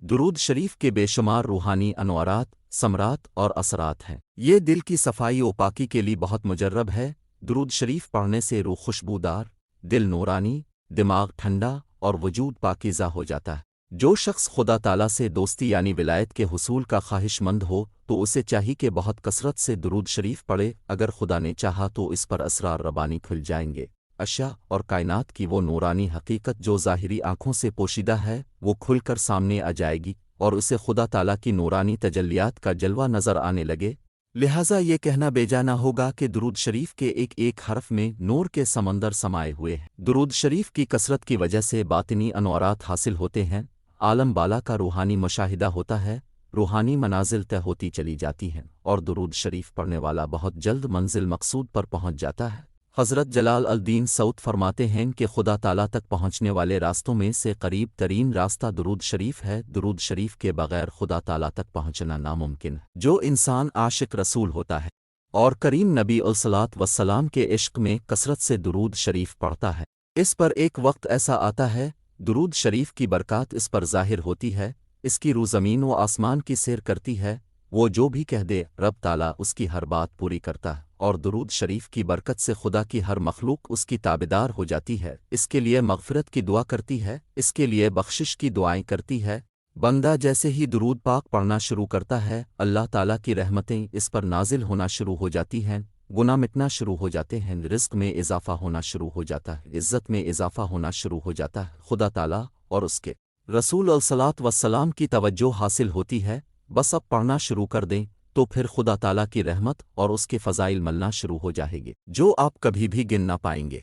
درود شریف کے بے شمار روحانی انوارات، ثمرات اور اثرات ہیں۔ یہ دل کی صفائی و پاکی کے لیے بہت مجرب ہے۔ درود شریف پڑھنے سے روح خوشبودار، دل نورانی، دماغ ٹھنڈا اور وجود پاکیزہ ہو جاتا ہے۔ جو شخص خدا تعالیٰ سے دوستی یعنی ولایت کے حصول کا خواہش مند ہو تو اسے چاہیے کہ بہت کثرت سے درود شریف پڑھے۔ اگر خدا نے چاہا تو اس پر اسرار ربانی کھل جائیں گے۔ اشیاء اور کائنات کی وہ نورانی حقیقت جو ظاہری آنکھوں سے پوشیدہ ہے وہ کھل کر سامنے آ جائے گی اور اسے خدا تعالیٰ کی نورانی تجلیات کا جلوہ نظر آنے لگے۔ لہٰذا یہ کہنا بیجا نہ ہوگا کہ درود شریف کے ایک ایک حرف میں نور کے سمندر سمائے ہوئے ہیں۔ درود شریف کی کثرت کی وجہ سے باطنی انوارات حاصل ہوتے ہیں، عالم بالا کا روحانی مشاہدہ ہوتا ہے، روحانی منازل طے ہوتی چلی جاتی ہیں اور درود شریف پڑھنے والا بہت جلد منزل مقصود پر پہنچ جاتا ہے۔ حضرت جلال الدین سعود فرماتے ہیں کہ خدا تعالیٰ تک پہنچنے والے راستوں میں سے قریب ترین راستہ درود شریف ہے۔ درود شریف کے بغیر خدا تعالیٰ تک پہنچنا ناممکن ہے۔ جو انسان عاشق رسول ہوتا ہے اور کریم نبی الصلاۃ والسلام کے عشق میں کثرت سے درود شریف پڑھتا ہے، اس پر ایک وقت ایسا آتا ہے درود شریف کی برکات اس پر ظاہر ہوتی ہے، اس کی روح زمین و آسمان کی سیر کرتی ہے، وہ جو بھی کہہ دے رب تعالیٰ اس کی ہر بات پوری کرتا ہے، اور درود شریف کی برکت سے خدا کی ہر مخلوق اس کی تابعدار ہو جاتی ہے، اس کے لیے مغفرت کی دعا کرتی ہے، اس کے لیے بخشش کی دعائیں کرتی ہے۔ بندہ جیسے ہی درود پاک پڑھنا شروع کرتا ہے، اللہ تعالیٰ کی رحمتیں اس پر نازل ہونا شروع ہو جاتی ہیں، گناہ مٹنا شروع ہو جاتے ہیں، رزق میں اضافہ ہونا شروع ہو جاتا ہے، عزت میں اضافہ ہونا شروع ہو جاتا ہے، خدا تعالیٰ اور اس کے رسول الصلاۃ والسلام کی توجہ حاصل ہوتی ہے۔ بس اب پڑھنا شروع کر دیں تو پھر خدا تعالیٰ کی رحمت اور اس کے فضائل ملنا شروع ہو جائے گی جو آپ کبھی بھی گن نہ پائیں گے۔